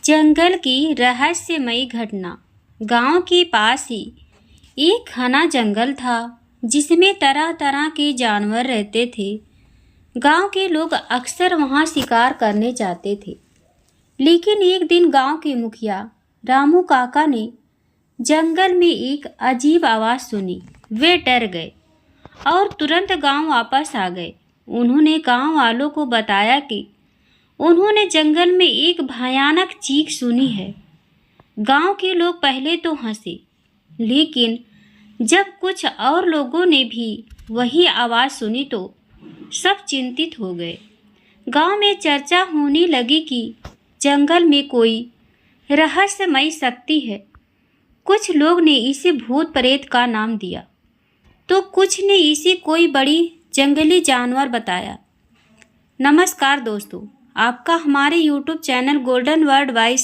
जंगल की रहस्यमयी घटना। गांव के पास ही एक घना जंगल था जिसमें तरह तरह के जानवर रहते थे। गांव के लोग अक्सर वहां शिकार करने जाते थे, लेकिन एक दिन गांव के मुखिया रामू काका ने जंगल में एक अजीब आवाज़ सुनी। वे डर गए और तुरंत गांव वापस आ गए। उन्होंने गांव वालों को बताया कि उन्होंने जंगल में एक भयानक चीख सुनी है। गांव के लोग पहले तो हंसे, लेकिन जब कुछ और लोगों ने भी वही आवाज़ सुनी तो सब चिंतित हो गए। गांव में चर्चा होने लगी कि जंगल में कोई रहस्यमयी शक्ति है। कुछ लोग ने इसे भूत प्रेत का नाम दिया, तो कुछ ने इसे कोई बड़ी जंगली जानवर बताया। नमस्कार दोस्तों, आपका हमारे YouTube channel golden word voice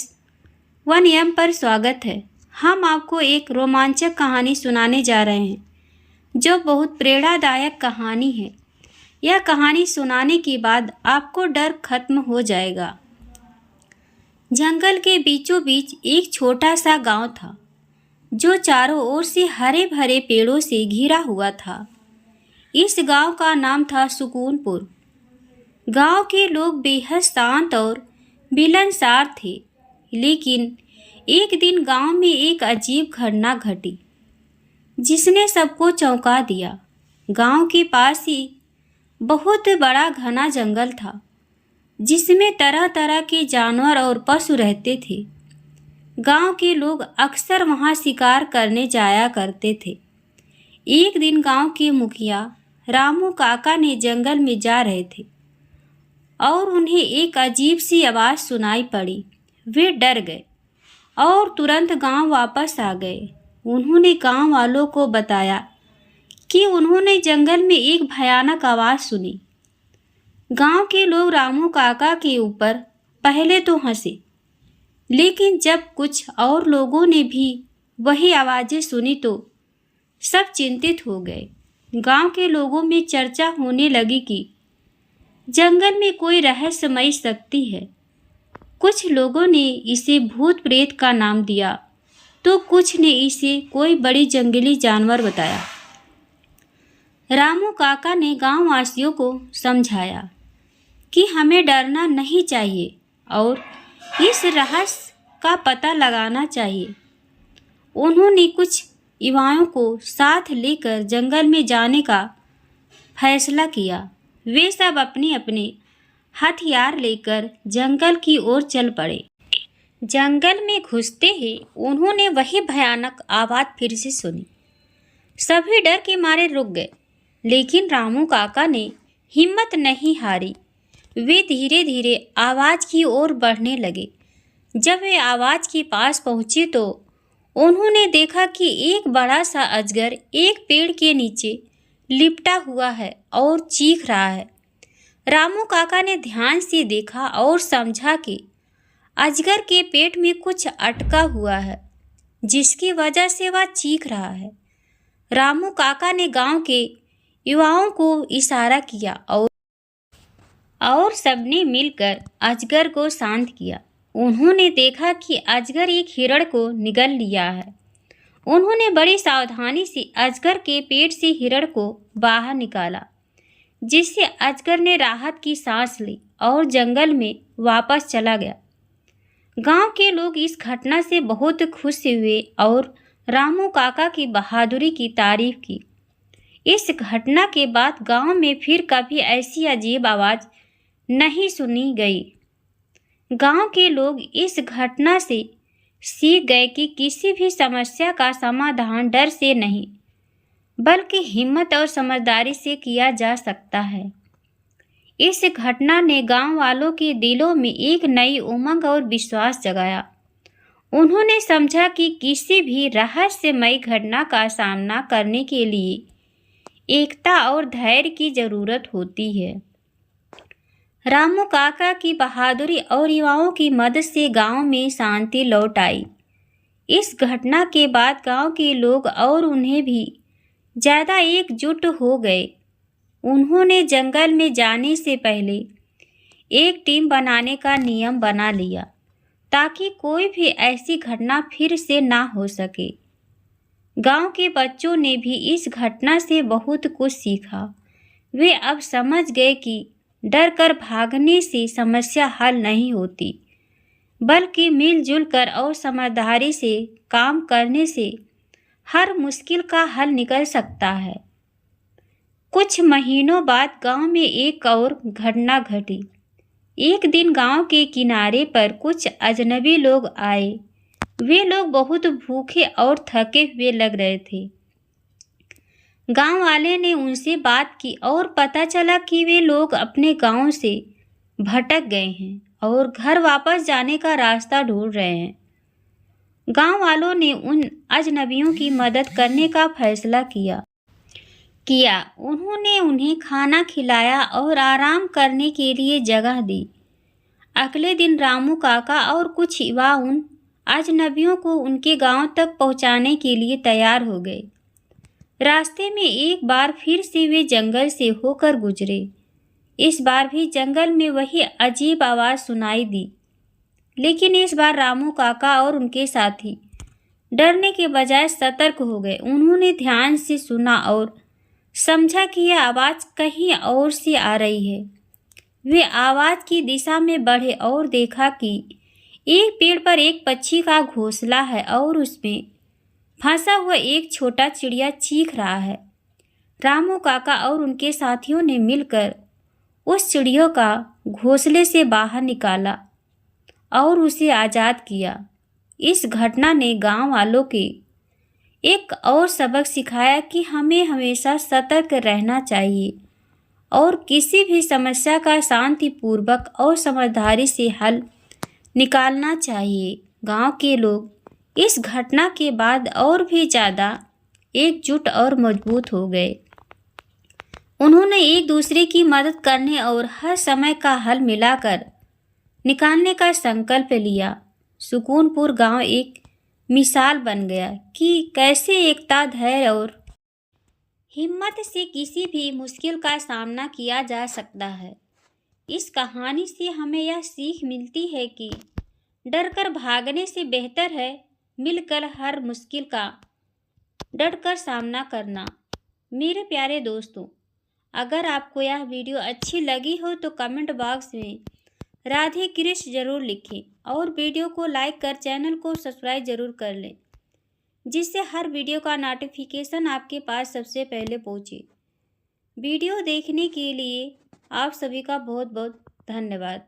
1M पर स्वागत है। हम आपको एक रोमांचक कहानी सुनाने जा रहे हैं, जो बहुत प्रेरणादायक कहानी है। यह कहानी सुनाने के बाद आपको डर खत्म हो जाएगा। जंगल के बीचों बीच एक छोटा सा गांव था, जो चारों ओर से हरे भरे पेड़ों से घिरा हुआ था। इस गांव का नाम था सुकूनपुर। गांव के लोग बेहद शांत और मिलनसार थे, लेकिन एक दिन गांव में एक अजीब घटना घटी, जिसने सबको चौंका दिया। गांव के पास ही बहुत बड़ा घना जंगल था, जिसमें तरह तरह के जानवर और पशु रहते थे। गांव के लोग अक्सर वहां शिकार करने जाया करते थे। एक दिन गांव के मुखिया रामू काका ने जंगल में जा रहे थे और उन्हें एक अजीब सी आवाज़ सुनाई पड़ी। वे डर गए और तुरंत गांव वापस आ गए। उन्होंने गांव वालों को बताया कि उन्होंने जंगल में एक भयानक आवाज़ सुनी। गांव के लोग रामू काका के ऊपर पहले तो हंसे, लेकिन जब कुछ और लोगों ने भी वही आवाज़ें सुनी तो सब चिंतित हो गए। गांव के लोगों में चर्चा होने लगी कि जंगल में कोई रहस्यमयी शक्ति है। कुछ लोगों ने इसे भूत प्रेत का नाम दिया, तो कुछ ने इसे कोई बड़ी जंगली जानवर बताया। रामू काका ने गांव वासियों को समझाया कि हमें डरना नहीं चाहिए और इस रहस्य का पता लगाना चाहिए। उन्होंने कुछ युवाओं को साथ लेकर जंगल में जाने का फैसला किया। वे सब अपने अपने हथियार लेकर जंगल की ओर चल पड़े। जंगल में घुसते ही उन्होंने वही भयानक आवाज़ फिर से सुनी। सभी डर के मारे रुक गए, लेकिन रामू काका ने हिम्मत नहीं हारी। वे धीरे धीरे आवाज़ की ओर बढ़ने लगे। जब वे आवाज़ के पास पहुँचे तो उन्होंने देखा कि एक बड़ा सा अजगर एक पेड़ के नीचे लिपटा हुआ है और चीख रहा है। रामू काका ने ध्यान से देखा और समझा कि अजगर के पेट में कुछ अटका हुआ है, जिसकी वजह से वह चीख रहा है। रामू काका ने गांव के युवाओं को इशारा किया और सबने मिलकर अजगर को शांत किया। उन्होंने देखा कि अजगर एक हिरण को निगल लिया है। उन्होंने बड़ी सावधानी से अजगर के पेट से हिरण को बाहर निकाला, जिससे अजगर ने राहत की सांस ली और जंगल में वापस चला गया। गांव के लोग इस घटना से बहुत खुश हुए और रामू काका की बहादुरी की तारीफ की। इस घटना के बाद गांव में फिर कभी ऐसी अजीब आवाज़ नहीं सुनी गई। गांव के लोग इस घटना से सीख गए कि किसी भी समस्या का समाधान डर से नहीं, बल्कि हिम्मत और समझदारी से किया जा सकता है। इस घटना ने गांव वालों के दिलों में एक नई उमंग और विश्वास जगाया। उन्होंने समझा कि किसी भी रहस्यमयी घटना का सामना करने के लिए एकता और धैर्य की ज़रूरत होती है। रामू काका की बहादुरी और युवाओं की मदद से गांव में शांति लौट आई। इस घटना के बाद गांव के लोग और उन्हें भी ज़्यादा एकजुट हो गए। उन्होंने जंगल में जाने से पहले एक टीम बनाने का नियम बना लिया। ताकि कोई भी ऐसी घटना फिर से ना हो सके। गांव के बच्चों ने भी इस घटना से बहुत कुछ सीखा। वे अब समझ गए कि डर कर भागने से समस्या हल नहीं होती, बल्कि मिलजुल कर और समझदारी से काम करने से हर मुश्किल का हल निकल सकता है। कुछ महीनों बाद गांव में एक और घटना घटी। एक दिन गांव के किनारे पर कुछ अजनबी लोग आए। वे लोग बहुत भूखे और थके हुए लग रहे थे। गांव वाले ने उनसे बात की और पता चला कि वे लोग अपने गांव से भटक गए हैं और घर वापस जाने का रास्ता ढूंढ रहे हैं। गांव वालों ने उन अजनबियों की मदद करने का फैसला किया। उन्होंने उन्हें खाना खिलाया और आराम करने के लिए जगह दी। अगले दिन रामू काका और कुछ युवा उन अजनबियों को उनके गांव तक पहुंचाने के लिए तैयार हो गए। रास्ते में एक बार फिर से वे जंगल से होकर गुजरे। इस बार भी जंगल में वही अजीब आवाज़ सुनाई दी, लेकिन इस बार रामू काका और उनके साथी डरने के बजाय सतर्क हो गए। उन्होंने ध्यान से सुना और समझा कि यह आवाज़ कहीं और से आ रही है। वे आवाज़ की दिशा में बढ़े और देखा कि एक पेड़ पर एक पक्षी का घोंसला है और उसमें फंसा हुआ एक छोटा चिड़िया चीख रहा है। रामू काका और उनके साथियों ने मिलकर उस चिड़िया का घोंसले से बाहर निकाला और उसे आज़ाद किया। इस घटना ने गांव वालों के एक और सबक सिखाया कि हमें हमेशा सतर्क रहना चाहिए और किसी भी समस्या का शांतिपूर्वक और समझदारी से हल निकालना चाहिए। गांव के लोग इस घटना के बाद और भी ज़्यादा एकजुट और मजबूत हो गए। उन्होंने एक दूसरे की मदद करने और हर समय का हल मिलाकर निकालने का संकल्प लिया। सुकूनपुर गांव एक मिसाल बन गया कि कैसे एकता, धैर्य और हिम्मत से किसी भी मुश्किल का सामना किया जा सकता है। इस कहानी से हमें यह सीख मिलती है कि डरकर भागने से बेहतर है मिलकर हर मुश्किल का डटकर सामना करना। मेरे प्यारे दोस्तों, अगर आपको यह वीडियो अच्छी लगी हो तो कमेंट बॉक्स में राधे कृष्ण जरूर लिखें और वीडियो को लाइक कर चैनल को सब्सक्राइब जरूर कर लें, जिससे हर वीडियो का नोटिफिकेशन आपके पास सबसे पहले पहुंचे। वीडियो देखने के लिए आप सभी का बहुत बहुत धन्यवाद।